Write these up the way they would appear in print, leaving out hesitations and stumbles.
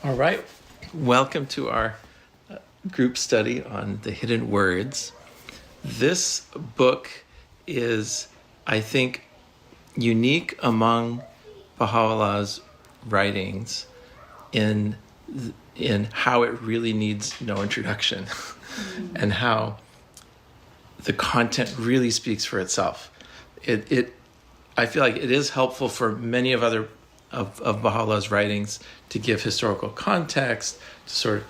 All right. Welcome to our group study on the hidden words. This book is, I think, unique among Baha'u'llah's writings in how it really needs no introduction and how the content really speaks for itself. I feel like it is helpful for many of Baha'u'llah's writings to give historical context, to sort of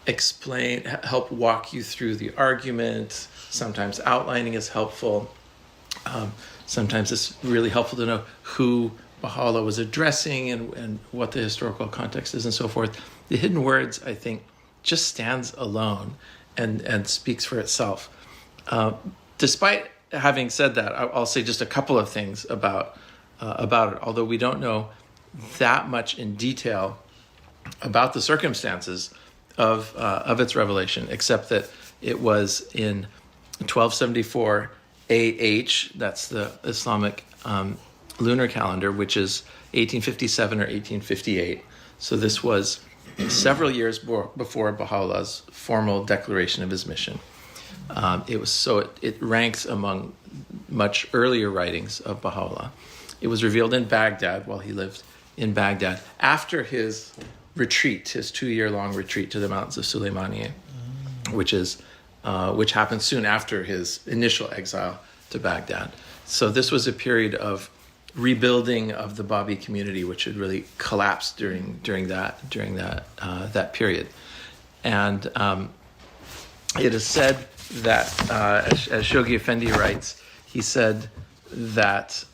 explain, help walk you through the argument. Sometimes outlining is helpful. Sometimes it's really helpful to know who Bahaullah was addressing and what the historical context is and so forth. The hidden words, I think, just stands alone and speaks for itself. Despite having said that, I'll say just a couple of things about it, although we don't know that much in detail about the circumstances of its revelation, except that it was in 1274 AH, that's the Islamic lunar calendar, which is 1857 or 1858. So this was several years before Baha'u'llah's formal declaration of his mission. It ranks among much earlier writings of Bahaullah. It was revealed in Baghdad while he lived in Baghdad after his retreat, his 2-year-long retreat to the mountains of Sulaymaniyah, which happened soon after his initial exile to Baghdad. So this was a period of rebuilding of the Babi community, which had really collapsed during that period. And it is said that, as Shoghi Effendi writes, he said that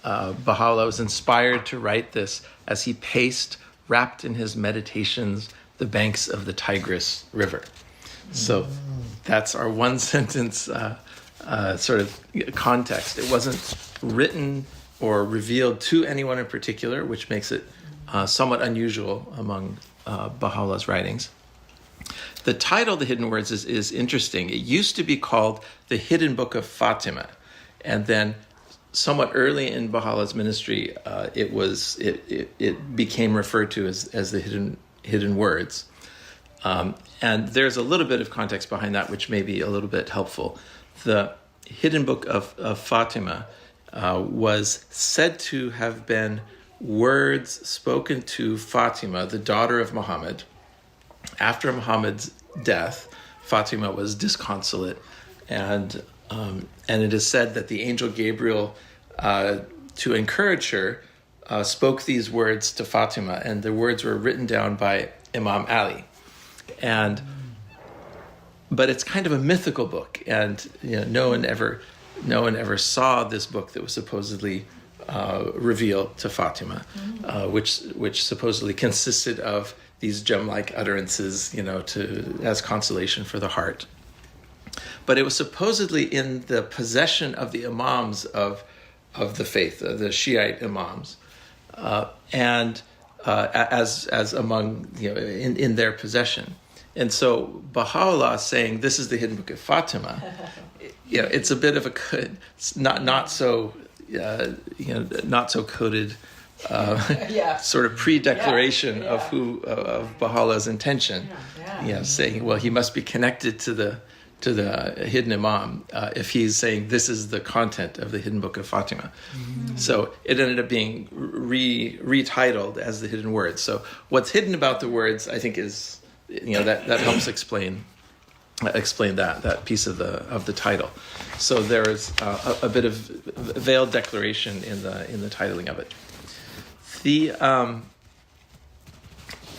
Bahaullah was inspired to write this as he paced, wrapped in his meditations, the banks of the Tigris River. So that's our one sentence sort of context. It wasn't written or revealed to anyone in particular, which makes it somewhat unusual among Baha'u'llah's writings. The title, The Hidden Words, is interesting. It used to be called The Hidden Book of Fatima, and then somewhat early in Baha'u'llah's ministry, it became referred to as the Hidden Words. And there's a little bit of context behind that, which may be a little bit helpful. The Hidden Book of Fatima was said to have been words spoken to Fatima, the daughter of Muhammad. After Muhammad's death, Fatima was disconsolate, and it is said that the angel Gabriel, to encourage her, spoke these words to Fatima, and the words were written down by Imam Ali. But it's kind of a mythical book, and no one ever saw this book that was supposedly revealed to Fatima, which supposedly consisted of these gem-like utterances, as consolation for the heart. But it was supposedly in the possession of the imams of the faith, the Shiite imams, and as among in their possession. And so Bahaullah saying this is the hidden book of Fatima, it's a bit of not so coded sort of pre-declaration of Baha'u'llah's intention. Saying, well, he must be connected to the hidden imam if he's saying this is the content of the hidden book of Fatima. So it ended up being retitled as the hidden words. So what's hidden about the words, I think, is that helps explain that piece of the title. So there is a bit of veiled declaration in the titling of it.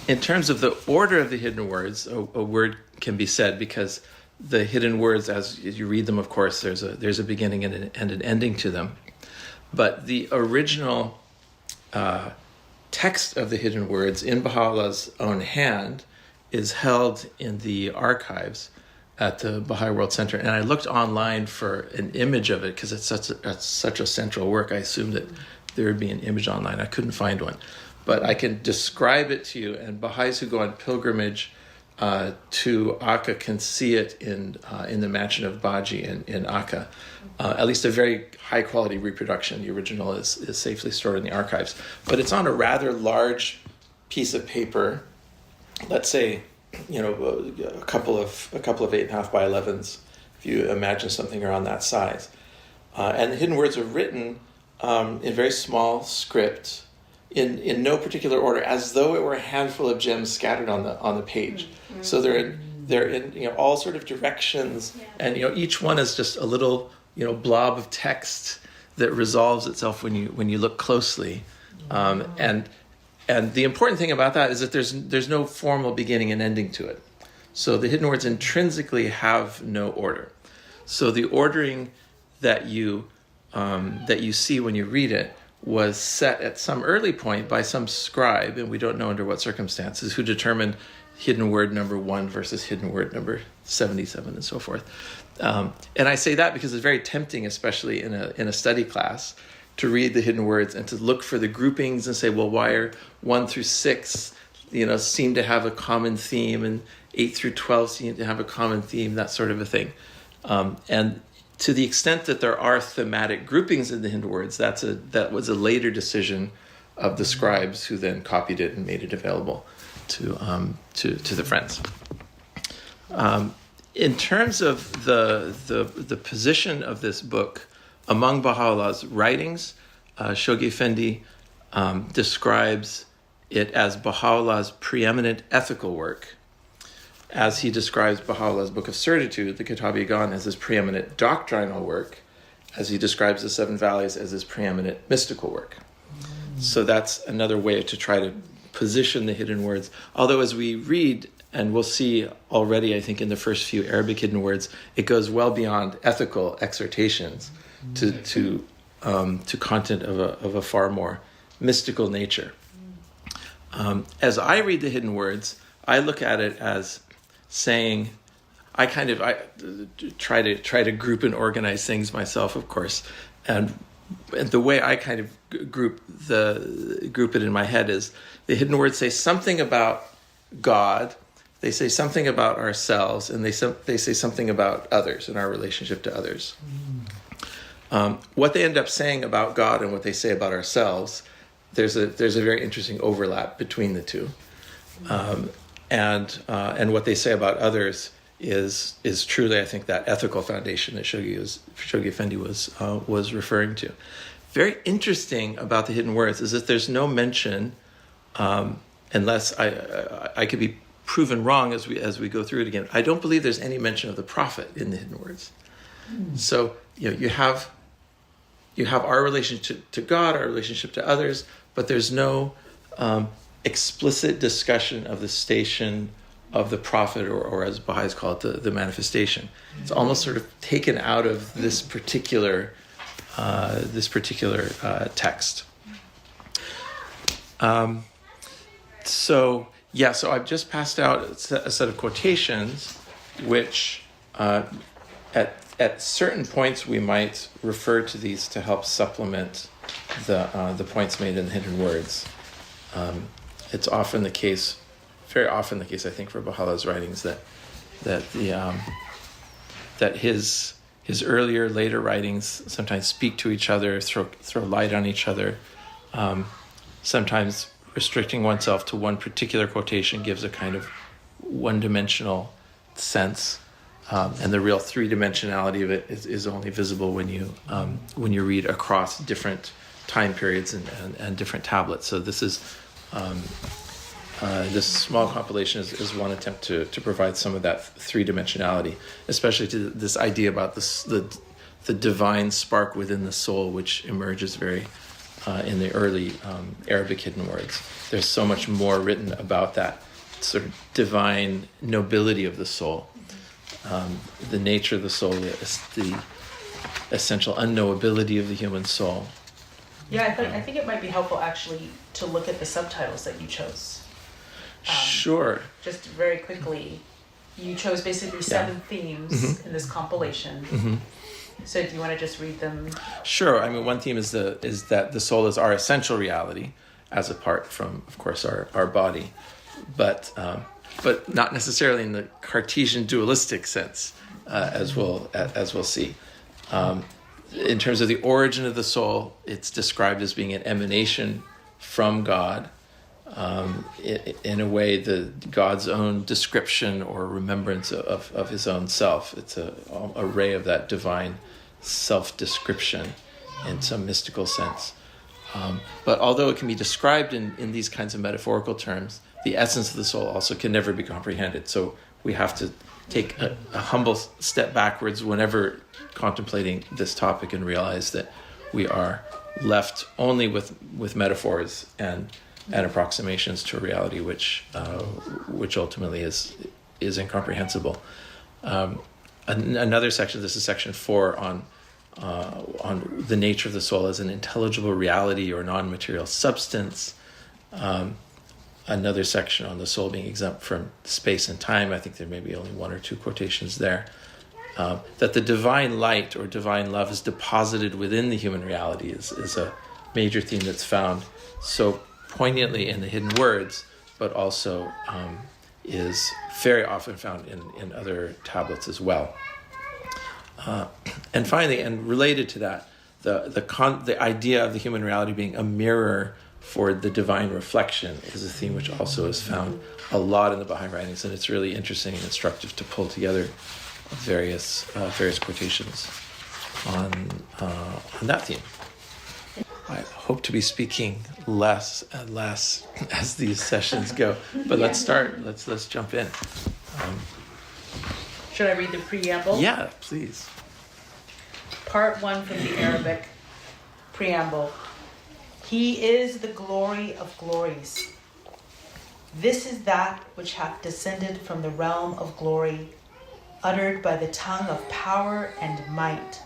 In terms of the order of the hidden words, a word can be said because the hidden words, as you read them, of course, there's a beginning and an ending to them. But the original text of the hidden words in Baha'u'llah's own hand is held in the archives at the Baha'i World Center. And I looked online for an image of it because it's such a central work. I assumed that there would be an image online. I couldn't find one. But I can describe it to you, and Baha'is who go on pilgrimage to Akka can see it in the mansion of Baji in Akka. At least a very high quality reproduction. The original is safely stored in the archives. But it's on a rather large piece of paper let's say, a couple of 8.5 by 11s, if you imagine something around that size. And the hidden words are written in very small script, in no particular order, as though it were a handful of gems scattered on the page. Mm-hmm. So they're in all sort of directions, and each one is just a little blob of text that resolves itself when you look closely. And the important thing about that is that there's no formal beginning and ending to it. So the hidden words intrinsically have no order. So the ordering that you see when you read it was set at some early point by some scribe, and we don't know under what circumstances, who determined hidden word number 1 versus hidden word number 77 and so forth. And I say that because it's very tempting, especially in a study class, to read the hidden words and to look for the groupings and say, well, why are 1 through 6, seem to have a common theme, and 8 through 12 seem to have a common theme, that sort of a thing. And to the extent that there are thematic groupings in the hidden words, that was a later decision of the scribes, who then copied it and made it available to the friends. In terms of the position of this book among Baha'u'llah's writings, Shoghi Effendi describes it as Baha'u'llah's preeminent ethical work, as he describes Baha'u'llah's Book of Certitude, the Kitab-i-Gan, as his preeminent doctrinal work, as he describes the Seven Valleys as his preeminent mystical work. So that's another way to try to position the hidden words. Although as we read, and we'll see already, I think, in the first few Arabic hidden words, it goes well beyond ethical exhortations to content of a far more mystical nature. As I read the hidden words, I look at it as saying, I try to group and organize things myself, of course, and the way I kind of group it in my head is the hidden words say something about God, they say something about ourselves, and they say something about others and our relationship to others. What they end up saying about God and what they say about ourselves, there's a very interesting overlap between the two. And what they say about others is truly, I think, that ethical foundation that Shoghi Effendi was referring to. Very interesting about the hidden words is that there's no mention, unless I could be proven wrong as we go through it again. I don't believe there's any mention of the prophet in the hidden words. So you have our relationship to God, our relationship to others, but there's no explicit discussion of the station of the prophet, or as Baha'is call it, the manifestation. It's almost sort of taken out of this particular text. So I've just passed out a set of quotations, which at certain points we might refer to these to help supplement the points made in the hidden words. It's often the case, very often the case, I think, for Baha'u'llah's writings that his earlier, later writings sometimes speak to each other, throw light on each other. Sometimes restricting oneself to one particular quotation gives a kind of one-dimensional sense, and the real three-dimensionality of it is only visible when you read across different time periods and different tablets. So this is this small compilation is one attempt to provide some of that three-dimensionality, especially to this idea about the divine spark within the soul, which emerges very in the early Arabic hidden words. There's so much more written about that sort of divine nobility of the soul, the nature of the soul, the essential unknowability of the human soul. Yeah, I think it might be helpful actually to look at the subtitles that you chose. Sure. Just very quickly, you chose basically 7 themes in this compilation. Mm-hmm. So do you want to just read them? Sure. I mean, one theme is that the soul is our essential reality, as apart from, of course, our body, but not necessarily in the Cartesian dualistic sense, as we'll see. In terms of the origin of the soul, it's described as being an emanation from God, in a way, God's own description or remembrance of his own self. It's an array of that divine self-description in some mystical sense. But although it can be described in these kinds of metaphorical terms, the essence of the soul also can never be comprehended. So we have to take a humble step backwards whenever contemplating this topic and realize that we are left only with metaphors and approximations to a reality which ultimately is incomprehensible. Another section, this is section 4, on the nature of the soul as an intelligible reality or non-material substance. Another section on the soul being exempt from space and time. I think there may be only 1 or 2 quotations there. That the divine light or divine love is deposited within the human reality is a major theme that's found so poignantly in the hidden words, but also is very often found in other tablets as well. And finally, and related to that, the idea of the human reality being a mirror for the divine reflection is a theme which also is found a lot in the Baha'i writings, and it's really interesting and instructive to pull together various quotations on that theme. I hope to be speaking less and less as these sessions go, but let's start. Let's jump in. Should I read the preamble? Yeah, please. Part 1 from the Arabic preamble. He is the glory of glories. This is that which hath descended from the realm of glory, uttered by the tongue of power and might,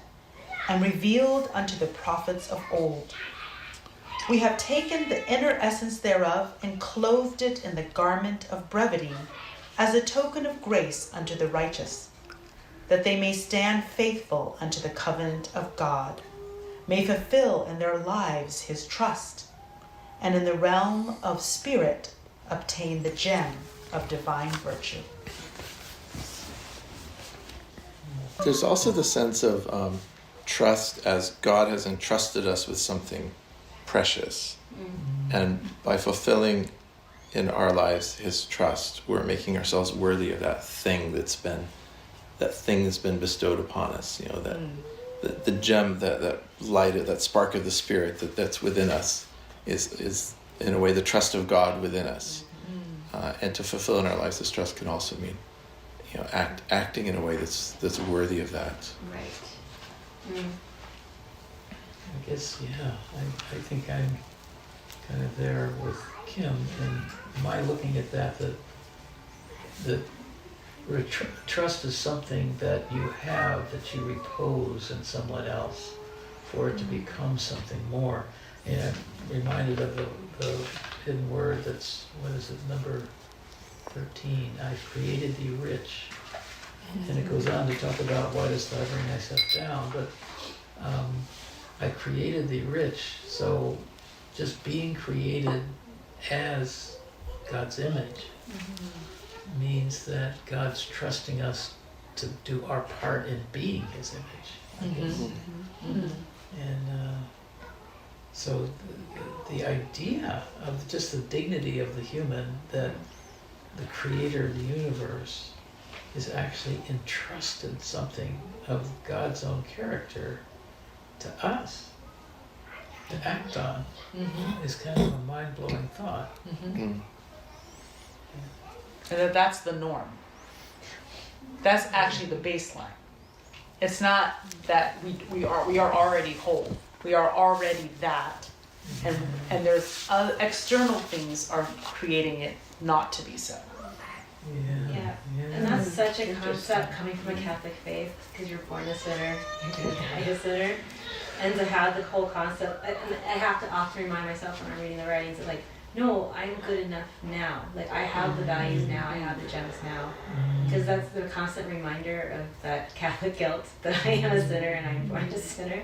and revealed unto the prophets of old. We have taken the inner essence thereof and clothed it in the garment of brevity as a token of grace unto the righteous, that they may stand faithful unto the covenant of God, may fulfill in their lives his trust, and in the realm of spirit obtain the gem of divine virtue. There's also the sense of trust as God has entrusted us with something precious. Mm-hmm. And by fulfilling in our lives his trust, we're making ourselves worthy of that thing that's been bestowed upon us. You know, that the gem, that light, that spark of the spirit that's within us is in a way the trust of God within us. Mm-hmm. And to fulfill in our lives this trust can also mean, you know, acting in a way that's worthy of that. Right. Mm. I guess, yeah, I think I'm kind of there with Kim, and my looking at that trust is something that you have, that you repose in someone else for it to become something more. And I'm reminded of the hidden word that's, what is it, number 13, I've created thee rich. And it goes on to talk about why dost thou bring thyself down, but I created thee rich. So just being created as God's image means that God's trusting us to do our part in being his image, I guess. Mm-hmm. And so the idea of just the dignity of the human, that the creator of the universe is actually entrusted something of God's own character to us to act on, is kind of a mind-blowing thought. And that's the norm. That's actually the baseline. It's not that we are already whole. We are already that, and there's external things are creating it not to be so. Yeah. And that's such a concept coming from a Catholic faith, because you're born a sinner, you're going to die a sinner. And to have the whole concept, and I have to often remind myself when I'm reading the writings that, like, no, I'm good enough now. Like, I have the values now, I have the gems now. Because that's the constant reminder of that Catholic guilt, that I am a sinner and I'm born a sinner.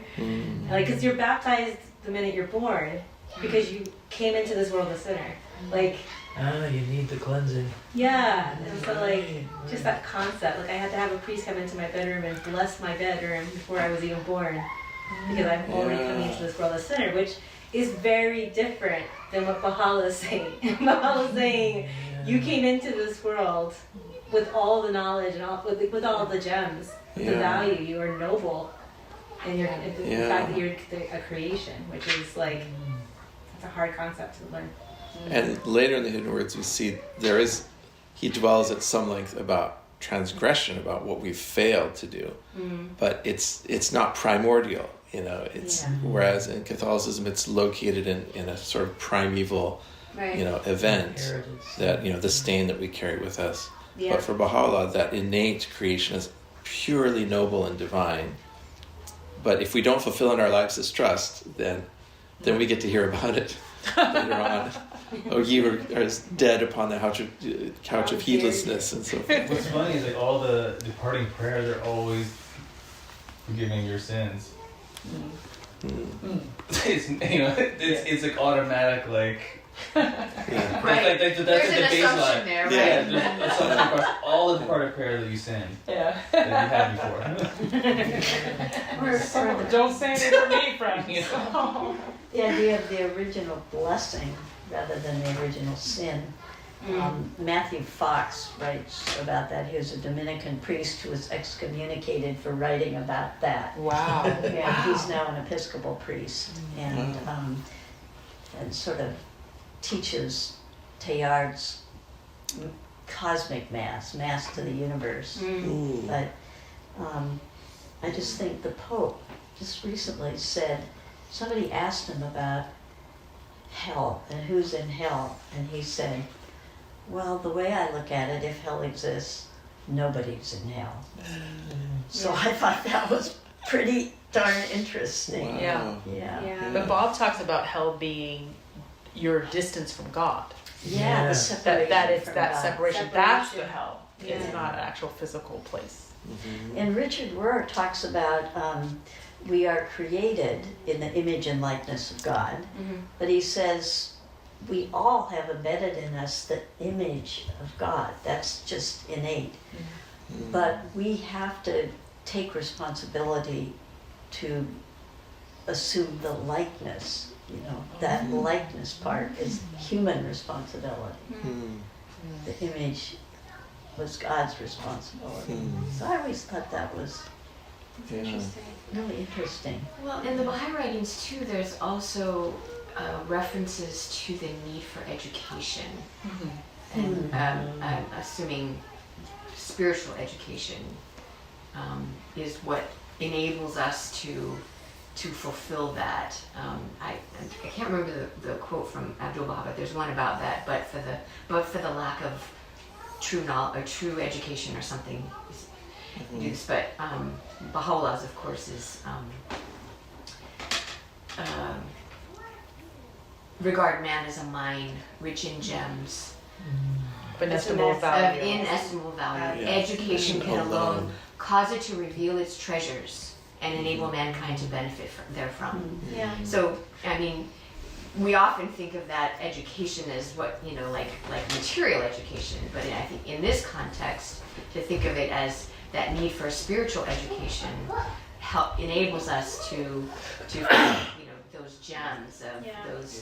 Like, because you're baptized the minute you're born, because you came into this world a sinner. Like, you need the cleansing. Yeah, and so, like, just that concept. Like, I had to have a priest come into my bedroom and bless my bedroom before I was even born, because I'm already coming into this world a sinner, which is very different than what Bahaullah is saying. Bahaullah is saying, you came into this world with all the knowledge and all, with all the gems, the value. You are noble, and the fact that you're a creation, which is like, it's a hard concept to learn. And later in the Hidden Words, we see he dwells at some length about transgression, about what we've failed to do, but it's not primordial, whereas in Catholicism it's located in a sort of primeval, event that, the stain that we carry with us. Yeah. But for Bahaullah, that innate creation is purely noble and divine. But if we don't fulfill in our lives this trust, then we get to hear about it later on. Oh, ye are dead upon the couch of heedlessness and so forth. What's funny is like all the departing prayers are always forgiving your sins. It's like automatic, like. Right. That's There's the an baseline. assumption there, right? Yeah, there's an assumption across all the departed prayers that you sin. Yeah. That you had before. Don't say it for me, friends. The idea of the original blessing rather than the original sin. Matthew Fox writes about that. He was a Dominican priest who was excommunicated for writing about that. Wow. Yeah, he's now an Episcopal priest, and sort of teaches Teilhard's cosmic mass to the universe. But I just think the Pope just recently said, somebody asked him about hell and who's in hell, and he said, well, the way I look at it, if hell exists, nobody's in hell. So I thought that was pretty darn interesting. Wow. Yeah. But Bob talks about hell being your distance from God. Yeah, the separation. That it's from that God. separation. That's the hell. Yeah. It's not an actual physical place. And Richard Rohr talks about we are created in the image and likeness of God, but he says we all have embedded in us the image of God. That's just innate. But we have to take responsibility to assume the likeness. That likeness part is human responsibility. The image was God's responsibility. So I always thought that was really interesting. Well, in the Baha'i writings too, there's also references to the need for education, and I'm assuming spiritual education is what enables us to fulfill that. I can't remember the quote from Abdul-Baha, but there's one about that. But for the lack of true knowledge or true education or something. But Baha'u'llah's, of course, is regard man as a mine rich in gems, Inestimable of value. inestimable value. Education can alone cause it to reveal its treasures and enable mankind to benefit therefrom. So, I mean, we often think of that education as what, like material education, but I think in this context, to think of it as that need for spiritual education enables us to those gems of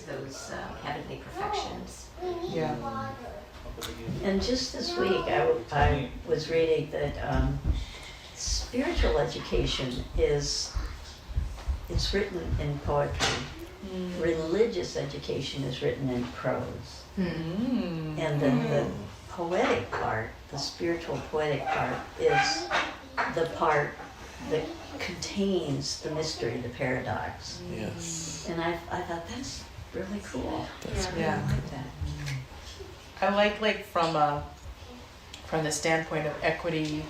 those heavenly perfections. Yeah. And just this week, I was reading that spiritual education it's written in poetry. Religious education is written in prose. And the poetic part, the spiritual poetic part, is the part that contains the mystery, the paradox. Yes. And I thought that's really cool. Yeah. I like that. I like from the standpoint of equity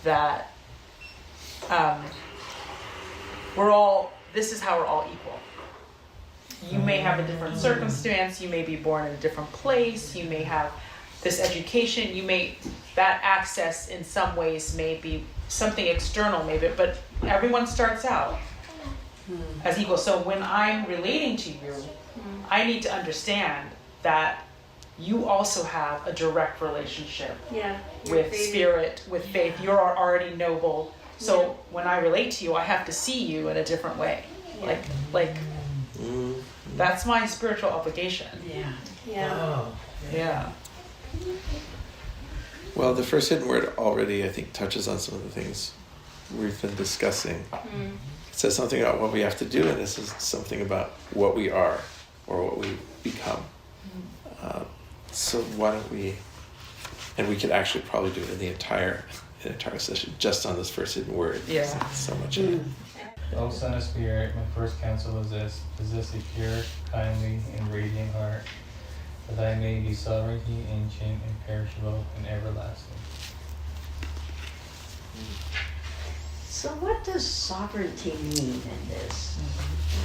that this is how we're all equal. You may have a different circumstance, you may be born in a different place, you may have this education, that access in some ways may be something external maybe, but everyone starts out as equal. So when I'm relating to you, I need to understand that you also have a direct relationship with spirit, with faith. You're already noble. So when I relate to you, I have to see you in a different way. Like That's my spiritual obligation. Yeah. Yeah. Oh, Yeah. Well, the first hidden word already, I think, touches on some of the things we've been discussing. It says something about what we have to do, and this is something about what we are or what we become. So why don't we, and we could actually probably do it in the entire session just on this first hidden word. Yeah. So much in it. O Son of Spirit, my first counsel is this: possess a pure, kindly, and radiant heart, that I may be sovereignty, ancient, imperishable, and everlasting. So what does sovereignty mean in this?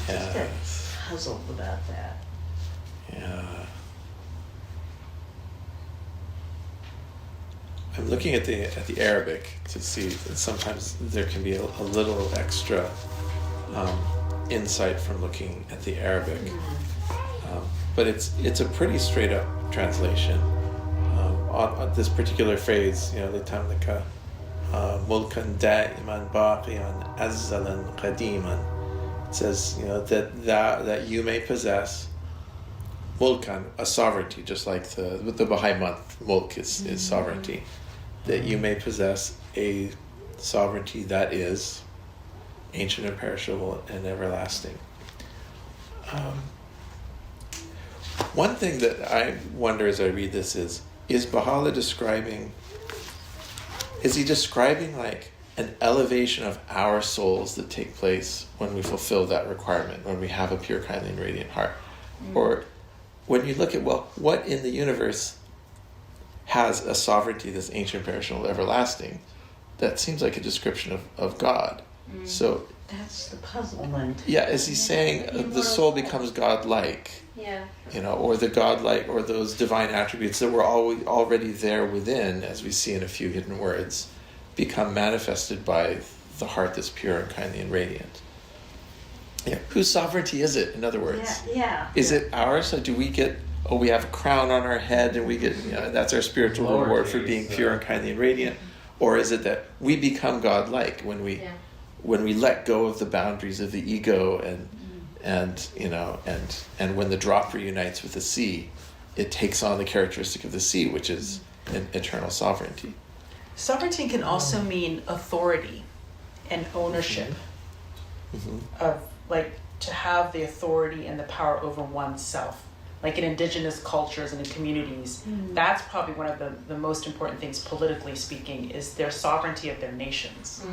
I'm just got Yes. puzzled about that. Yeah. I'm looking at the Arabic to see that sometimes there can be a little extra insight from looking at the Arabic, but it's a pretty straight up translation. On this particular phrase, لِتَمْلِكَ مُلْكًا دَائِمًا بَاقِيًا أَزَّلًا قَدِيمًا. It says, that you may possess mulkan, a sovereignty, just like the Baha'i month, mulk is sovereignty. That you may possess a sovereignty that is ancient, imperishable, and everlasting. One thing that I wonder as I read this is Bahaullah describing like an elevation of our souls that take place when we fulfill that requirement, when we have a pure, kindly, and radiant heart? Or when you look at, what in the universe has a sovereignty that's ancient, perishable, everlasting, that seems like a description of God. So That's the puzzlement. yeah, is he saying the soul becomes God-like? Yeah. Or the God-like, or those divine attributes that were already there within, as we see in a few hidden words, become manifested by the heart that's pure and kindly and radiant. Yeah, whose sovereignty is it, in other words? Yeah. Is it ours, or do we get, we have a crown on our head and we get, that's our spiritual reward for being pure and kindly and radiant? Or is it that we become God-like when we let go of the boundaries of the ego and when the drop reunites with the sea, it takes on the characteristic of the sea, which is an eternal sovereignty. Sovereignty can also mean authority and ownership of, like, to have the authority and the power over oneself. Like in indigenous cultures and in communities, that's probably one of the most important things, politically speaking, is their sovereignty of their nations.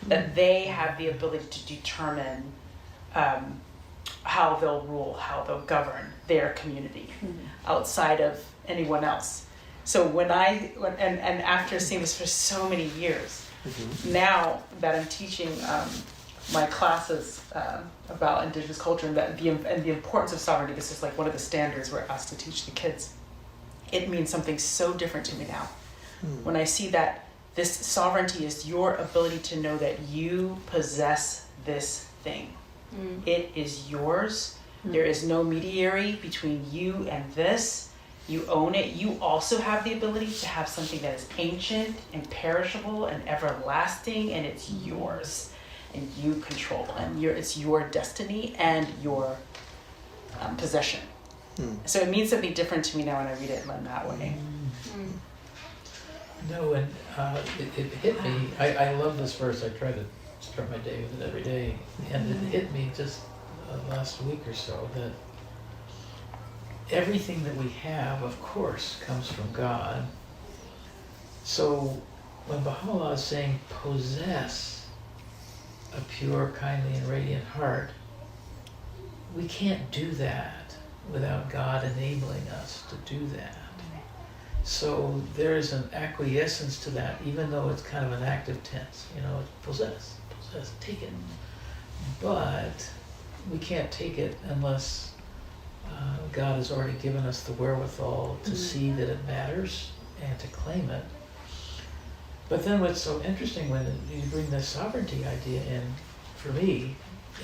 That they have the ability to determine how they'll rule, how they'll govern their community outside of anyone else. So when after seeing this for so many years, now that I'm teaching my classes about indigenous culture and the importance of sovereignty, this is like one of the standards we're asked to teach the kids. It means something so different to me now. When I see that this sovereignty is your ability to know that you possess this thing. It is yours. There is no mediary between you and this. You own it. You also have the ability to have something that is ancient, imperishable, and everlasting, and it's yours. And you control it. And it's your destiny and your possession. So it means something different to me now when I read it in that way. No, and it hit me. I love this verse. I try to start my day with it every day. And it hit me just last week or so that everything that we have, of course, comes from God. So when Bahaullah is saying, possess a pure, kindly, and radiant heart, we can't do that without God enabling us to do that. So there is an acquiescence to that, even though it's kind of an active tense. Possess, take it. But we can't take it unless God has already given us the wherewithal to see that it matters and to claim it. But then what's so interesting when you bring the sovereignty idea in, for me,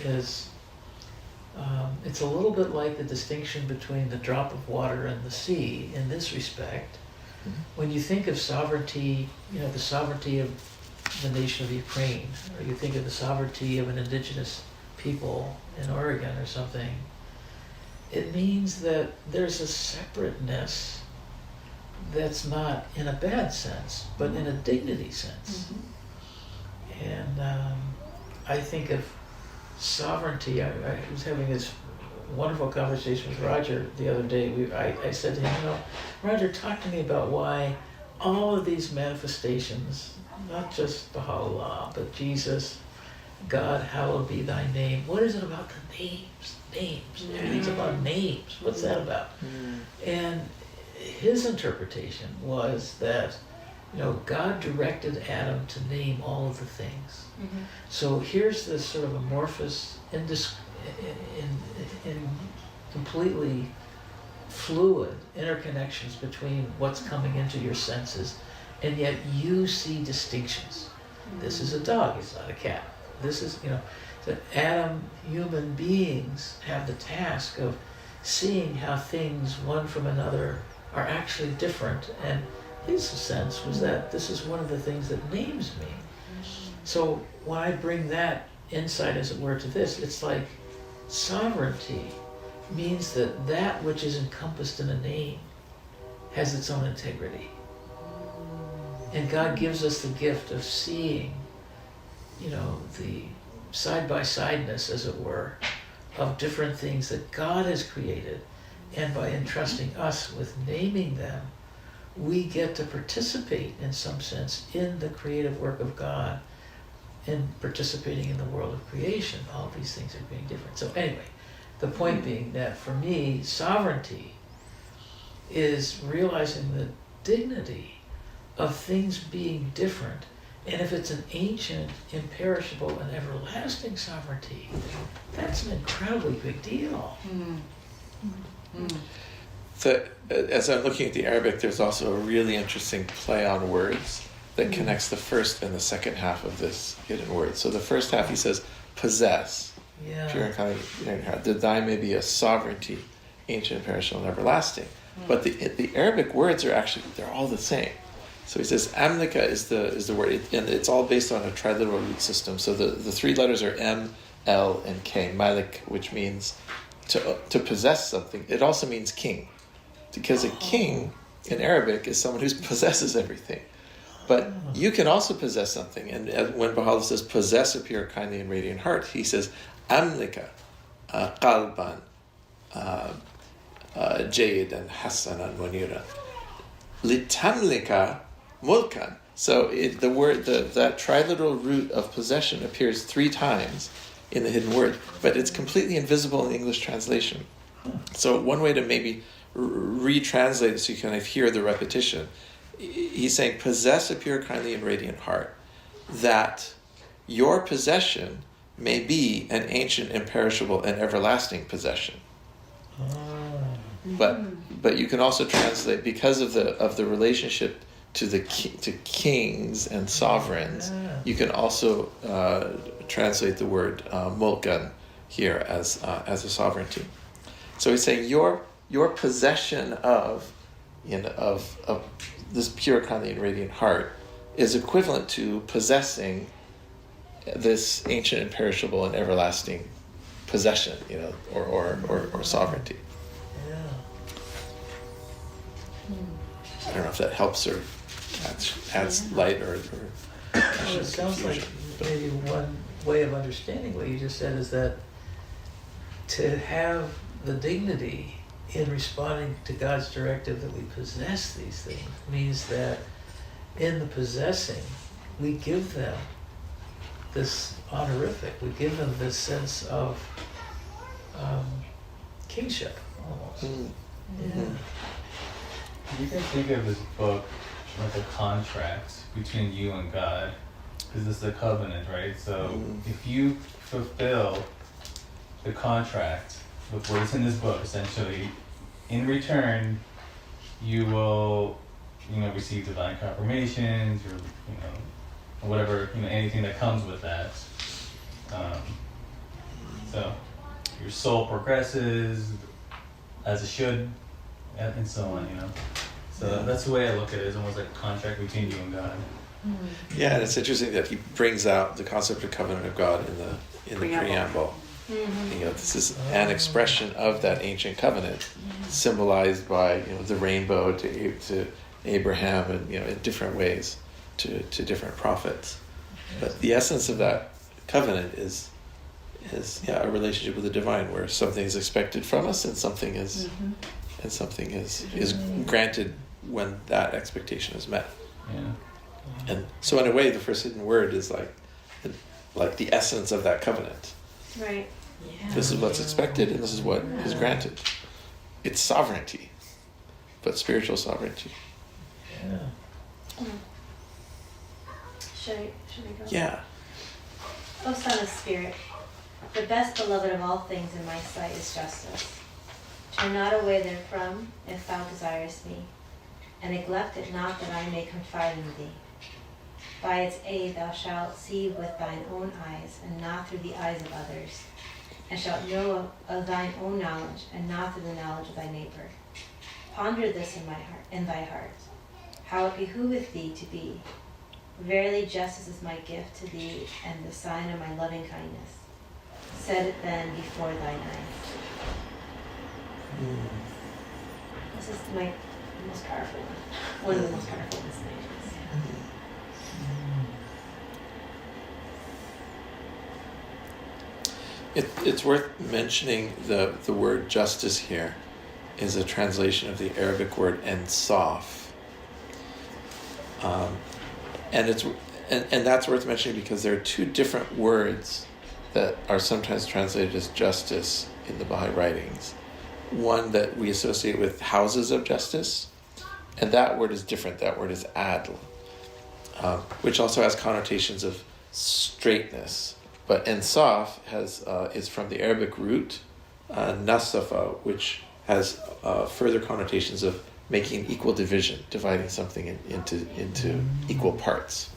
is it's a little bit like the distinction between the drop of water and the sea in this respect. When you think of sovereignty, the sovereignty of the nation of Ukraine, or you think of the sovereignty of an indigenous people in Oregon or something, it means that there's a separateness that's not in a bad sense, but in a dignity sense. And I think of sovereignty. I was having this wonderful conversation with Roger the other day. I said to him, Roger, talk to me about why all of these manifestations, not just Bahaullah, but Jesus, God, hallowed be thy name. What is it about the names? Names. Everything's about names. What's that about? And his interpretation was that, God directed Adam to name all of the things. So here's this sort of amorphous, completely fluid interconnections between what's coming into your senses, and yet you see distinctions. This is a dog, it's not a cat. This is, that Adam, human beings, have the task of seeing how things, one from another, are actually different. And his sense was that this is one of the things that names me. So when I bring that insight, as it were, to this, it's like sovereignty means that that which is encompassed in a name has its own integrity. And God gives us the gift of seeing, the side-by-sideness, as it were, of different things that God has created. And by entrusting us with naming them, we get to participate, in some sense, in the creative work of God and participating in the world of creation. All these things are being different. So anyway, the point being that for me, sovereignty is realizing the dignity of things being different. And if it's an ancient, imperishable, and everlasting sovereignty, that's an incredibly big deal. So, as I'm looking at the Arabic, there's also a really interesting play on words that connects the first and the second half of this hidden word. So the first half, he says, possess. Pure and kind of, that thy may be a sovereignty, ancient, imperishable, and everlasting. But the Arabic words are actually, they're all the same. So he says, amlika is the word, and it's all based on a triliteral root system. So the three letters are M, L, and K. Malik, which means to possess something. It also means king, because a king in Arabic is someone who possesses everything. But you can also possess something. And when Bahaullah says, possess a pure, kindly, and radiant heart, he says, amlika qalban jayidan hasanan munira litamlika mulkan. So that triliteral root of possession appears 3 times in the hidden word, but it's completely invisible in the English translation. So one way to maybe retranslate it so you kind of hear the repetition, he's saying, possess a pure, kindly, and radiant heart, that your possession may be an ancient, imperishable, and everlasting possession. But you can also translate, because of the relationship to kings and sovereigns, you can also translate the word mulkan here as a sovereignty. So he's saying your possession of this pure, kindly, and radiant heart is equivalent to possessing this ancient, imperishable, and everlasting possession, or sovereignty. I don't know if that helps or adds light or well, it sounds like maybe one way of understanding what you just said is that to have the dignity in responding to God's directive that we possess these things means that in the possessing, we give them this honorific, we give them this sense of kingship, almost. You can think of this book like a contract between you and God, because this is a covenant, right? So if you fulfill the contract with what is in this book, essentially, in return, you will, receive divine confirmations, or, whatever, anything that comes with that. So your soul progresses as it should, and so on, So that's the way I look at it, it's almost like a contract between you and God. Yeah, and it's interesting that he brings out the concept of covenant of God in the preamble. This is an expression of that ancient covenant, symbolized by the rainbow to Abraham, and in different ways to different prophets. But the essence of that covenant is a relationship with the divine, where something is expected from us, and something is granted when that expectation is met. Yeah. And so, in a way, the first hidden word is like the essence of that covenant. Right. Yeah. This is what's expected, and this is what is granted. It's sovereignty, but spiritual sovereignty. Yeah. Should I go? Yeah. O Son of Spirit, the best beloved of all things in my sight is justice. Turn not away therefrom, if thou desirest me, and neglect it not that I may confide in thee. By its aid thou shalt see with thine own eyes, and not through the eyes of others, and shalt know of thine own knowledge, and not through the knowledge of thy neighbor. Ponder this in thy heart, how it behoveth thee to be. Verily justice is my gift to thee, and the sign of my loving kindness. Set it then before thine eyes. This is my most powerful one of the most powerful ones. It's worth mentioning the word justice here is a translation of the Arabic word insaf. And that's worth mentioning because there are two different words that are sometimes translated as justice in the Baha'i writings. One that we associate with houses of justice, and that word is different. That word is adl, which also has connotations of straightness. But insaf is from the Arabic root nasafa, which has further connotations of making equal division, dividing something into equal parts.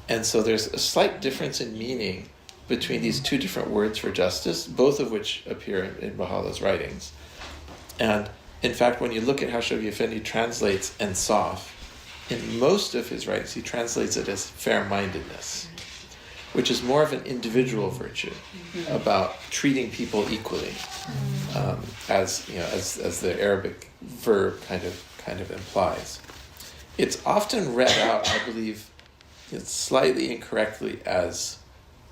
And so there's a slight difference in meaning between these two different words for justice, both of which appear in Baha'u'llah's writings. And in fact, when you look at how Shoghi Effendi translates insaf, in most of his writings, he translates it as fair-mindedness, which is more of an individual virtue about treating people equally, as the Arabic verb kind of implies. It's often read out, I believe, slightly incorrectly as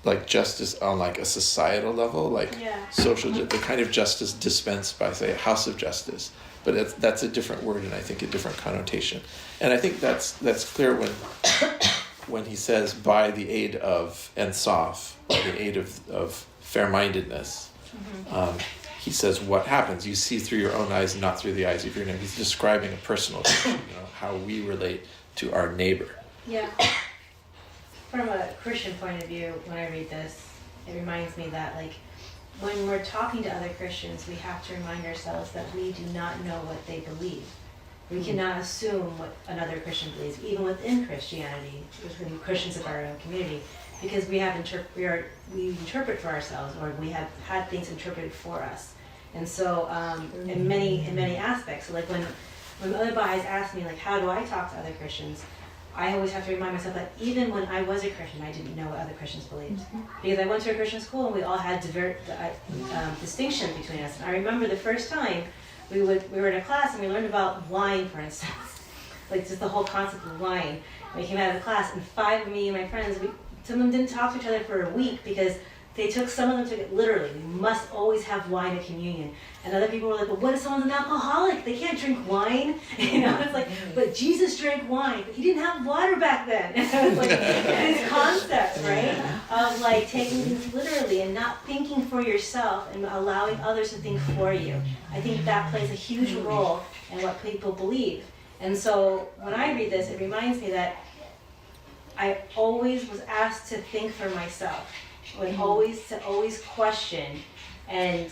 like justice on like a societal level, like social, the kind of justice dispensed by, say, a house of justice. But that's a different word, and I think a different connotation. And I think that's clear when he says by the aid of insaf, by the aid of fair-mindedness. He says what happens. You see through your own eyes, not through the eyes of your neighbor. He's describing a personal thing, how we relate to our neighbor. Yeah. From a Christian point of view, when I read this, it reminds me that when we're talking to other Christians, we have to remind ourselves that we do not know what they believe. We cannot assume what another Christian believes, even within Christianity, within Christians of our own community, because we interpret for ourselves, or we have had things interpreted for us. And so, in many aspects, so when other Baha'is ask me, how do I talk to other Christians, I always have to remind myself that even when I was a Christian, I didn't know what other Christians believed. Because I went to a Christian school and we all had distinctions between us. And I remember the first time we were in a class and we learned about wine, for instance. Just the whole concept of wine. We came out of the class and 5 of me and my friends, some of them didn't talk to each other for a week because some of them took it literally. We must always have wine at communion. And other people were like, well, what if someone's an alcoholic? They can't drink wine. It's but Jesus drank wine, but he didn't have water back then. It's this concept, right? Of taking things literally and not thinking for yourself and allowing others to think for you. I think that plays a huge role in what people believe. And so when I read this, it reminds me that I always was asked to think for myself. Always question, and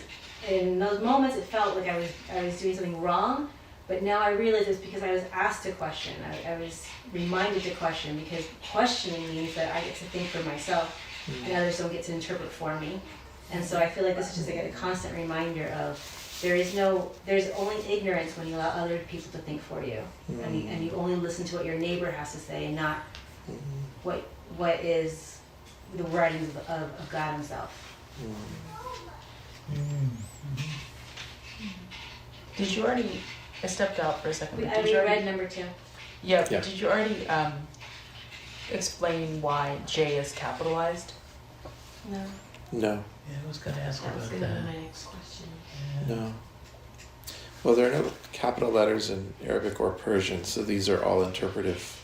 in those moments it felt like I was doing something wrong, but now I realize it's because I was asked to question. I was reminded to question, because questioning means that I get to think for myself and others don't get to interpret for me. And so I feel like this is just a constant reminder of there's only ignorance when you allow other people to think for you, and you only listen to what your neighbor has to say and not what is the writings of God himself. Did you already? I stepped out for a second. But I did you already, read number 2. yeah, Yeah. Did you already explain why J is capitalized? No. No, Yeah, I was going to ask That was about going to be that. my next question. Yeah. no. Well, there are no capital letters in Arabic or Persian, so these are all interpretive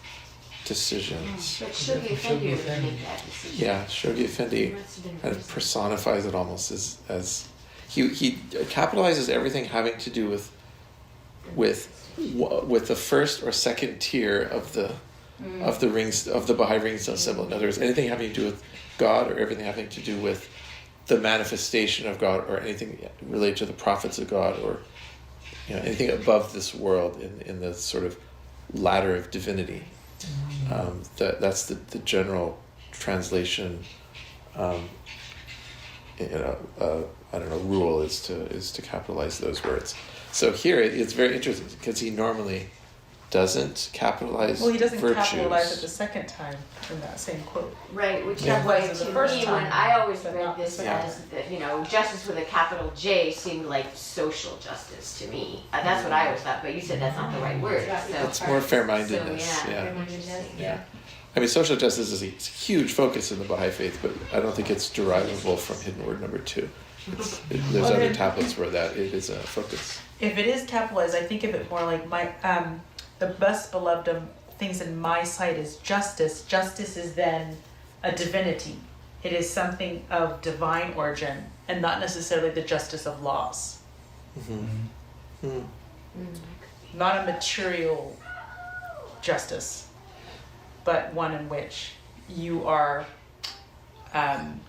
decisions. But Shoghi Effendi would make that decision. Yeah, Shoghi Effendi Must have been kind of reason. personifies it almost as he capitalizes everything having to do with the first or second tier of the rings of the Baha'i ring stone symbol. In other words, anything having to do with God or everything having to do with the manifestation of God or anything related to the prophets of God or anything above this world in the sort of ladder of divinity. That's the general translation. I don't know. Rule is to capitalize those words. So here it's very interesting because he normally doesn't capitalize. Well, he doesn't virtues. capitalize it the second time in that same quote. Right, which Yeah. is why Was it to the first me, time? when I always But read not the this second as, justice with a capital J seemed like social justice to me. That's what I always thought, but you said that's not the right word. So, It's more fair-mindedness. So, yeah. yeah. Yeah. I mean, social justice is a huge focus in the Baha'i faith, but I don't think it's derivable from hidden word number 2. There's Well, other then- tablets where that it is a focus. If it is capitalized, I think of it more like the best beloved of things in my sight is justice. Justice is then a divinity. It is something of divine origin and not necessarily the justice of laws. Not a material justice, but one in which you are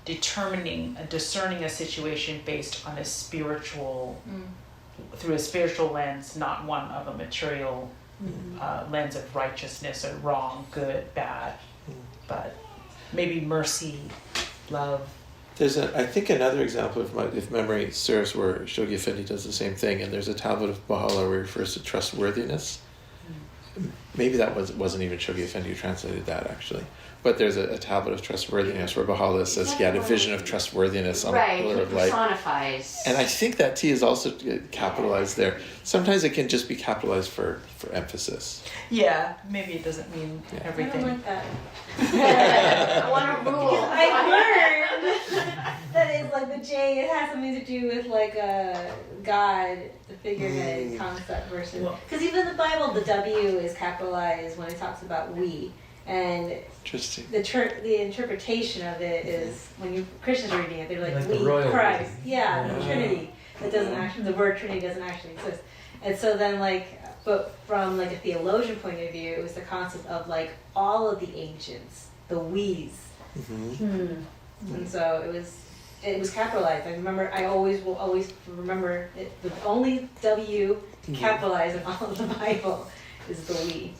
discerning a situation based on a spiritual, through a spiritual lens, not one of a material lens of righteousness or wrong, good, bad, but maybe mercy, love. There's I think another example, if memory serves, where Shoghi Effendi does the same thing, and there's a tablet of Bahaullah where he refers to trustworthiness. Maybe that wasn't even Shoghi Effendi who translated that, actually. But there's a tablet of trustworthiness where Bahaullah says he had a vision of trustworthiness on a pillar of light. Personifies. And I think that T is also capitalized there. Sometimes it can just be capitalized for emphasis. Yeah, maybe it doesn't mean I don't everything. like that. I want to rule. I learned that it's like the J, it has something to do with like a God, the figurehead concept versus. Because even in the Bible, the W is capitalized when it talks about we. And Interesting. the interpretation of it is when Christians are reading it, they're like the we royal Christ, we. yeah, the Trinity. That doesn't actually, the word Trinity doesn't actually exist. And so then but from like a theologian point of view, it was the concept of like all of the ancients, the we's. And so it was capitalized. I will always remember it, the only W capitalized in all of the Bible is the we.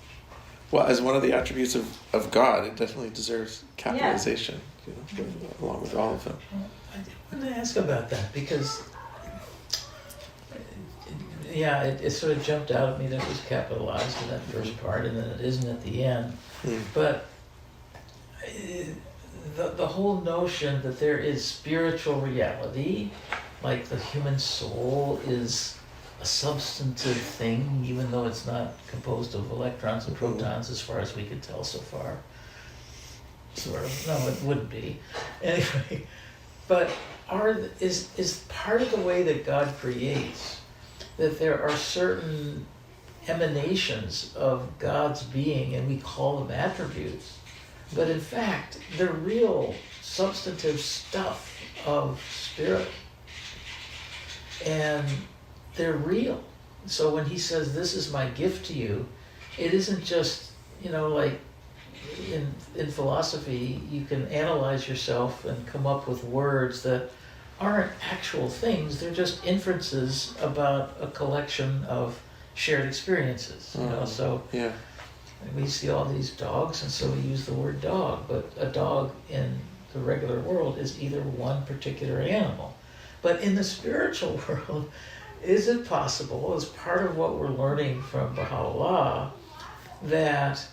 Well, as one of the attributes of God, it definitely deserves capitalization, along with all of them. I wanted to ask about that because, it sort of jumped out at me that it was capitalized in that first part and then it isn't at the end. But the whole notion that there is spiritual reality, like the human soul is a substantive thing, even though it's not composed of electrons and protons as far as we could tell so far. Sort of. No, it wouldn't be. Anyway, but is part of the way that God creates that there are certain emanations of God's being, and we call them attributes, but in fact, the real substantive stuff of spirit. And they're real. So when he says, this is my gift to you, it isn't just, like in philosophy, you can analyze yourself and come up with words that aren't actual things. They're just inferences about a collection of shared experiences. So we see all these dogs, and so we use the word dog, but a dog in the regular world is either one particular animal. But in the spiritual world, is it possible, as part of what we're learning from Bahaullah, that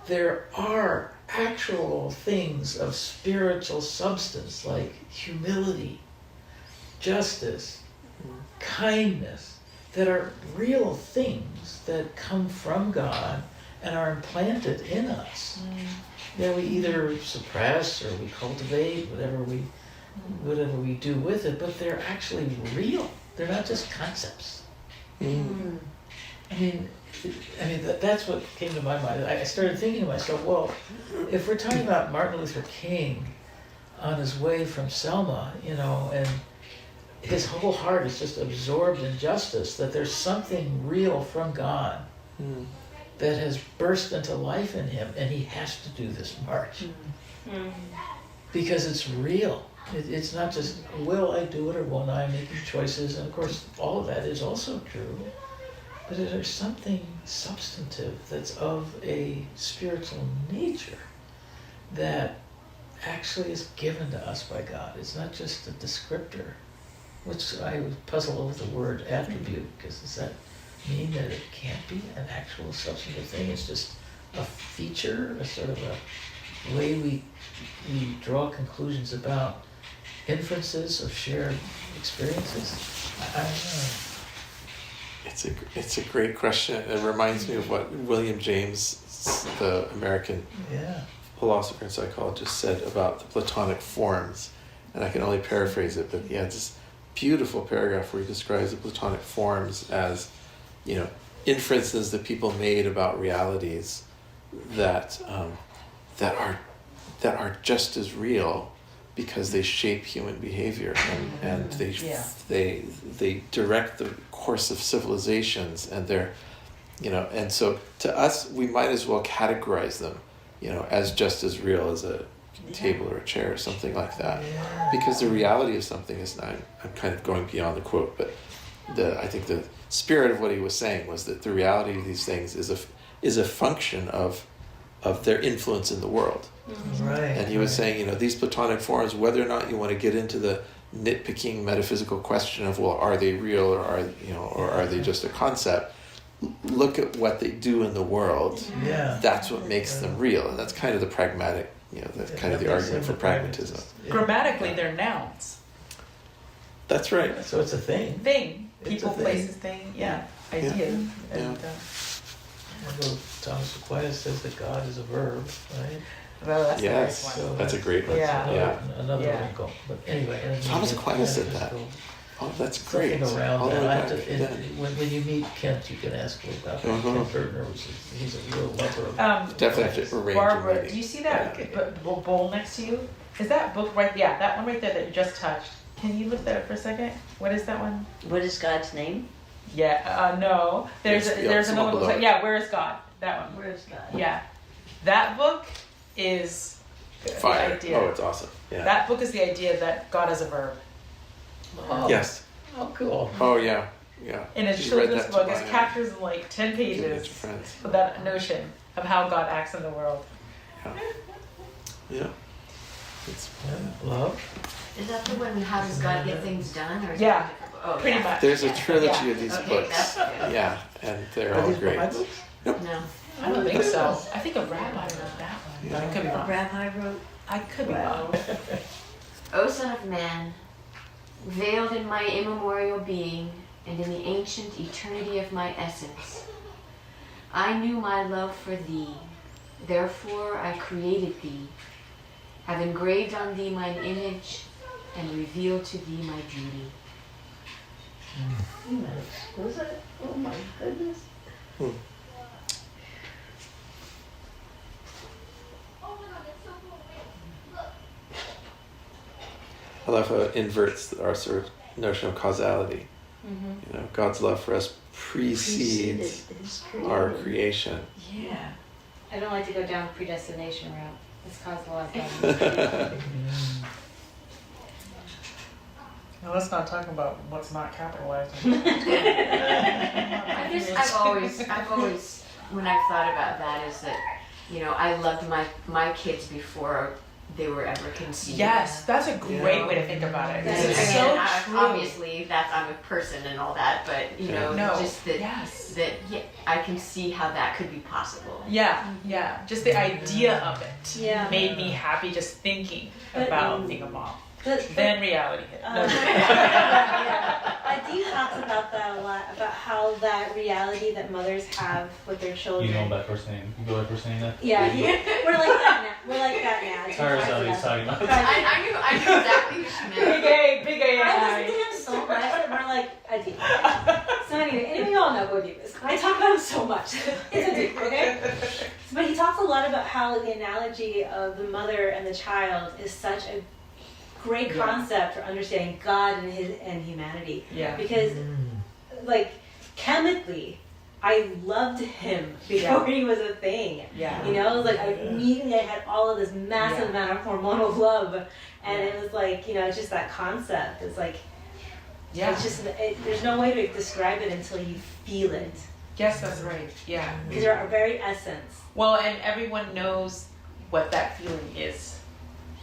there are actual things of spiritual substance, like humility justice, kindness, that are real things that come from God and are implanted in us. That we either suppress or we cultivate, whatever we do with it, but they're actually real. They're not just concepts. That's what came to my mind. I started thinking to myself, well, if we're talking about Martin Luther King on his way from Selma, and his whole heart is just absorbed in justice, that there's something real from God that has burst into life in him, and he has to do this march. Because it's real. It's not just, will I do it or won't I, making choices, and of course all of that is also true. But there's something substantive that's of a spiritual nature that actually is given to us by God. It's not just a descriptor, which I would puzzle over the word attribute, because does that mean that it can't be an actual substantive thing? It's just a feature, a sort of a way we draw conclusions about inferences of shared experiences. I don't know. It's a great question. It reminds me of what William James, the American philosopher and psychologist, said about the Platonic forms. And I can only paraphrase it, but he had this beautiful paragraph where he describes the Platonic forms as, inferences that people made about realities that are just as real because they shape human behavior and they direct the course of civilizations, and they're, and so to us we might as well categorize them, as just as real as a table or a chair or something like that, because the reality of something is not. I'm kind of going beyond the quote, but I think the spirit of what he was saying was that the reality of these things is a function of their influence in the world. Right. And he was saying, these Platonic forms, whether or not you want to get into the nitpicking metaphysical question of, well, are they real or are they just a concept? Look at what they do in the world. Yeah. That's what makes them real, and that's kind of the pragmatic, that's kind of the argument for pragmatism. Grammatically, they're nouns. That's right. So it's a thing. People, places, thing. Yeah. Idea. And, although Thomas Aquinas says that God is a verb, right? well, that's Yes, the next one. that's a great one. Yeah. Another wrinkle. But anyway. Thomas Aquinas said that. Oh, that's great. Something around All the way that. back, When you meet Kent, you can ask him about that. Kent Bertner, he's a real lover of Definitely have to arrange a Barbara, meeting. do you see that bowl next to you? Is that book right? Yeah, that one right there that you just touched. Can you look that up for a second? What is that one? What is God's name? Yeah, no. There's another book. below. Yeah, Where is God? That one. Where is God? Yeah. That book is Fire. the idea. Oh, it's awesome. Yeah. That book is the idea that God is a verb. Oh, Yes. Oh, cool. Oh, yeah. In a She's read children's that book, to it my captures in like 10 teenage pages friends. that notion of how God acts in the world. Yeah. It's Love. Is that the one, how does God get things done? Or is Yeah, that a different book? Oh, pretty yeah. much. There's a Yeah. trilogy Yeah. of these Okay, books. that's good. Yeah, and they're Are all these great. my books? No. I don't think so. I think a rabbi wrote that one. But I could be A wrong. rabbi wrote. I could be Wow. wrong. O Son of Man, veiled in my immemorial being and in the ancient eternity of my essence, I knew my love for thee, therefore I created thee, have engraved on thee mine image, and revealed to thee my beauty. Was it? Oh my goodness. I love how it inverts our sort of notion of causality. God's love for us precedes our creation. Yeah. I don't like to go down the predestination route. It's caused a lot of problems. Now let's not talk about what's not capitalized. I've always, when I've thought about that, is that, I loved my kids before they were ever conceived. Yes, that's a great way to think about it. And It's again, so true. obviously, I'm a person and all that, but just that, I can see how that could be possible. Yeah. Just the idea of it Yeah. made me happy just thinking about being a mom. Then reality hit. Adi talks about that a lot, about how that reality that mothers have with their children. You know by first name. You go by first name now? Yeah, we're like that now. We're like that now. Tarzan he's talking about. I knew exactly who she meant. Big A. I listen to him so much that we're like Adi. So anyway, we all know who Adi is. I talk about him so much. It's Adi, okay? But he talks a lot about how the analogy of the mother and the child is such a great concept for understanding God and humanity. Yeah. Because, like, chemically, I loved him before he was a thing. Yeah. You know, like immediately I had all of this massive amount of hormonal love, and it was like, you know, it's just that concept. It's like, it's just there's no way to describe it until you feel it. Yes, that's right. Yeah. These are our very essence. Well, and everyone knows what that feeling is.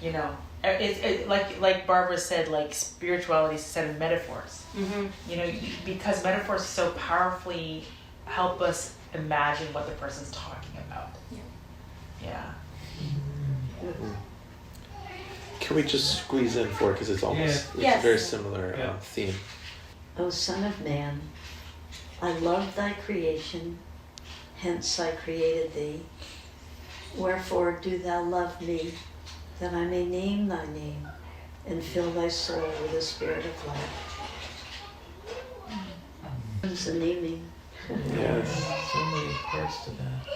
You know, it's like Barbara said, like spirituality is set in metaphors. Mm-hmm. You know, because metaphors so powerfully help us imagine what the person's talking about. Yeah. Can we just squeeze in 4 because it's almost it's Yes. a very similar Yeah. theme. O Son of Man, I love thy creation, hence I created thee. Wherefore do thou love me, that I may name thy name, and fill thy soul with the spirit of life. It's the naming. Yes. So many parts to that.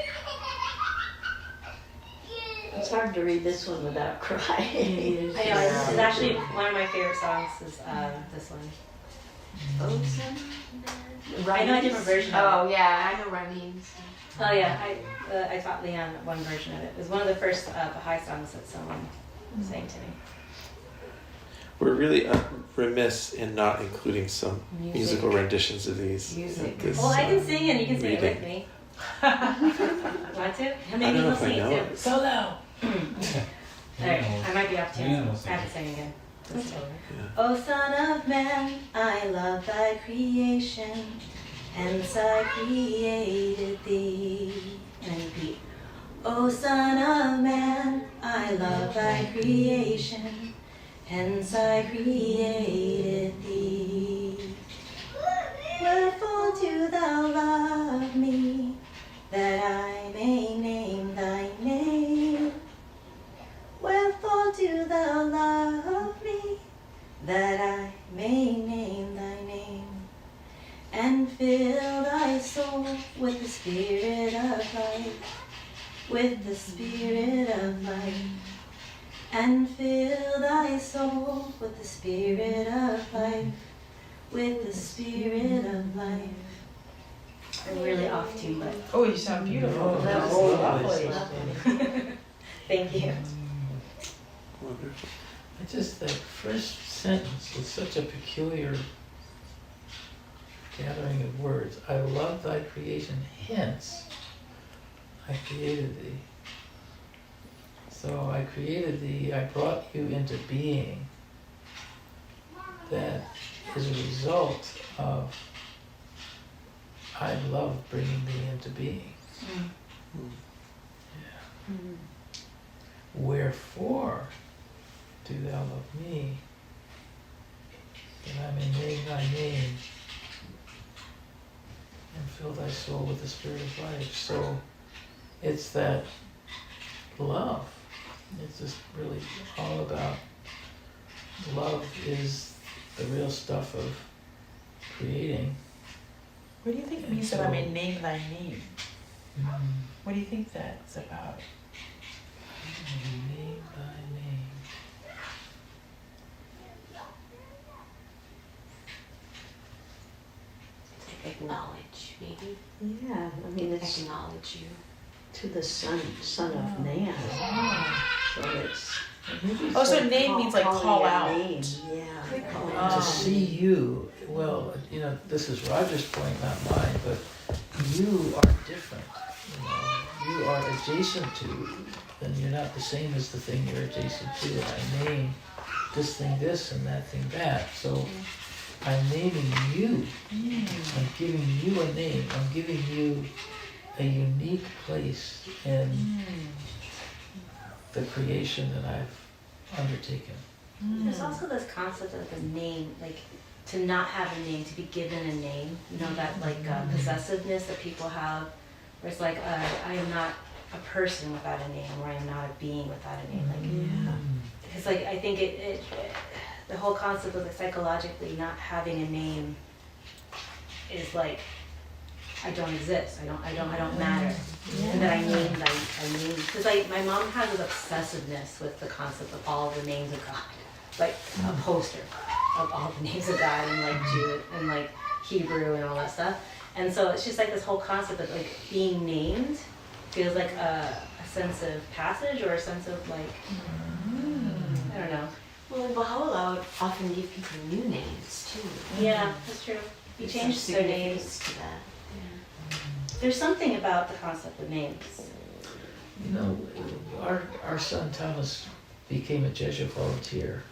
It's hard to read this one without crying. I know, it's actually one of my favorite songs is this one. Oh, I know a different version of it. Oh, yeah, I know Ramin's. Oh yeah, I taught Leon one version of it. It was one of the first Baha'i songs that someone sang to me. We're really remiss in not including some musical renditions of these. Music. This, Well, I can sing and you can sing it with reading. me. Want to? How many I don't know people if I sing know too? it. Solo. Alright, I might be off tune. Yeah, we'll I sing. have to sing again. Yeah. O Son of Man, I love thy creation, hence I created thee. And I repeat. O Son of Man, I love thy creation, hence I created thee. Wherefore do thou love me, that I may name thy name? Wherefore do thou love me, that I may name thy name? And fill thy soul with the spirit of life, with the spirit of life. And fill thy soul with the spirit of life, with the spirit of life. I'm really off tune, but Oh, you sound beautiful. Oh, That was lovely. lovely. thank you. Wonderful. I just, that first sentence was such a peculiar gathering of words. I love thy creation, hence I created thee. So I created thee, I brought you into being. That is a result of I love bringing thee into being. Yeah. Wherefore do thou love me, that I may name thy name and fill thy soul with the spirit of life. So it's that love. It's just really all about love is the real stuff of creating. What do you think it means that I may name thy name? What do you think that's about? Name thy name. Acknowledge, maybe. Yeah, I mean, it's Acknowledge you. to the Son of Man. So it's Oh, so name means like calling call your out. name. Yeah. calling Oh. To see you, well, you know, this is Roger's point, not mine, but you are different. You know, you are adjacent to, and you're not the same as the thing you're adjacent to. And I name this thing this and that thing that. So I'm naming you. I'm giving you a name. I'm giving you a unique place in the creation that I've undertaken. There's also this concept of the name, like to not have a name, to be given a name. You know, that like possessiveness that people have, where it's like I am not a person without a name, or I am not a being without a name. Like, because like I think it the whole concept of like psychologically not having a name is like I don't exist. I don't matter. And that I name, because like my mom has this obsessiveness with the concept of all the names of God, like a poster of all the names of God and like Jew and like Hebrew and all that stuff. And so it's just like this whole concept of like being named feels like a sense of passage or a sense of like I don't know. Well, in Bahaullah would often give people new names too. Yeah, that's true. You changed their names to that. There's something about the concept of names. You know, our son Thomas became a Jesuit volunteer,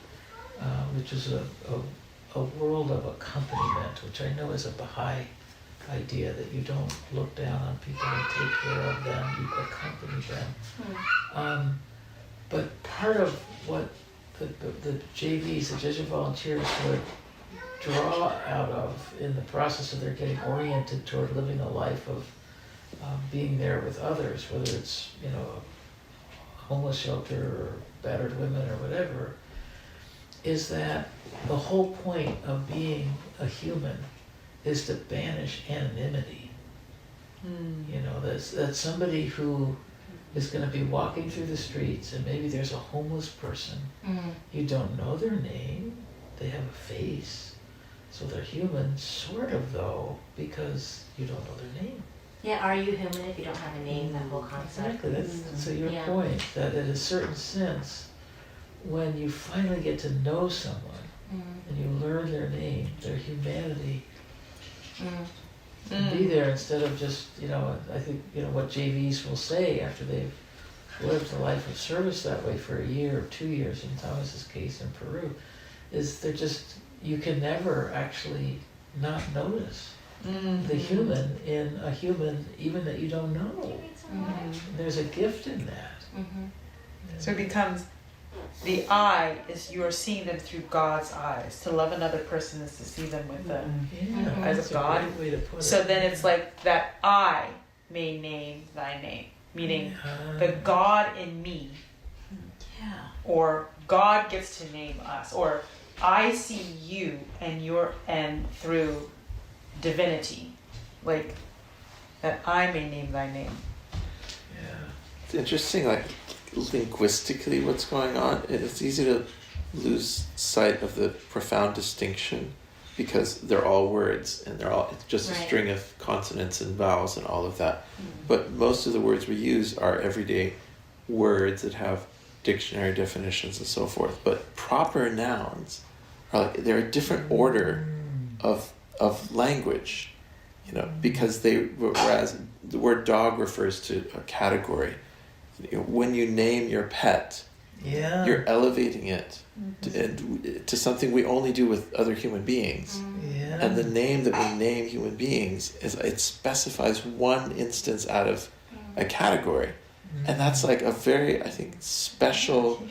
which is a world of accompaniment, which I know is a Baha'i idea, that you don't look down on people and take care of them, you accompany them. But part of what the JVs, the Jesuit volunteers, would draw out of in the process of their getting oriented toward living a life of being there with others, whether it's, you know, a homeless shelter or battered women or whatever, is that the whole point of being a human is to banish anonymity. You know, that's somebody who is going to be walking through the streets and maybe there's a homeless person. You don't know their name, they have a face, so they're human, sort of though, because you don't know their name. Yeah, are you human if you don't have a name? That whole concept. Exactly, that's your point, that in a certain sense, when you finally get to know someone and you learn their name, their humanity, be there instead of just, you know, I think, you know, what JVs will say after they've lived a life of service that way for a year or 2 years, in Thomas's case in Peru, is they're just, you can never actually not notice the human in a human, even that you don't know. There's a gift in that. So it becomes, the eye is you are seeing them through God's eyes. To love another person is to see them with the eyes of God. That's a great way to put it. So then it's like that I may name thy name, meaning the God in me, or God gets to name us, or I see you and through divinity, like that I may name thy name. It's interesting, like linguistically what's going on. It's easy to lose sight of the profound distinction because they're all words and it's just a string of consonants and vowels and all of that. But most of the words we use are everyday words that have dictionary definitions and so forth. But proper nouns are like, they're a different order of language, you know, because whereas the word dog refers to a category. You know, when you name your pet, you're elevating it to something we only do with other human beings. And the name that we name human beings it specifies one instance out of a category. And that's like a very, I think, special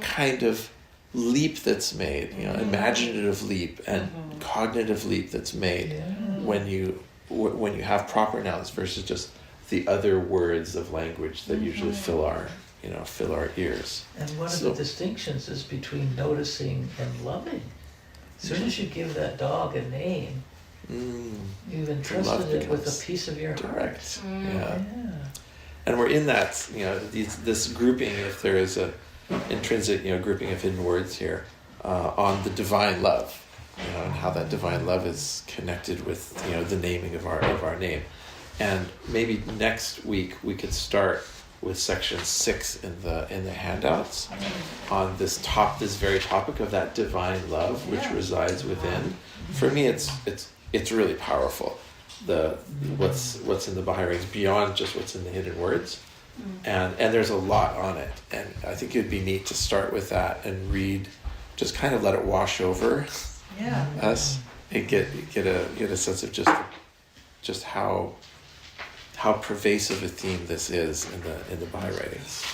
kind of leap that's made, you know, imaginative leap and cognitive leap that's made when you have proper nouns versus just the other words of language that usually fill our ears. And one of the distinctions is between noticing and loving. As soon as you give that dog a name, you've entrusted it with a piece of your heart. And we're in that, you know, this grouping, if there is a intrinsic, you know, grouping of hidden words here, on the divine love, you know, and how that divine love is connected with, you know, the naming of our name. And maybe next week we could start with section 6 in the handouts on this very topic of that divine love which resides within. For me, it's really powerful. What's in the Baha'i rings beyond just what's in the hidden words, and there's a lot on it. And I think it'd be neat to start with that and read, just kind of let it wash over us and get a sense of just how pervasive a theme this is in the Baha'i writings.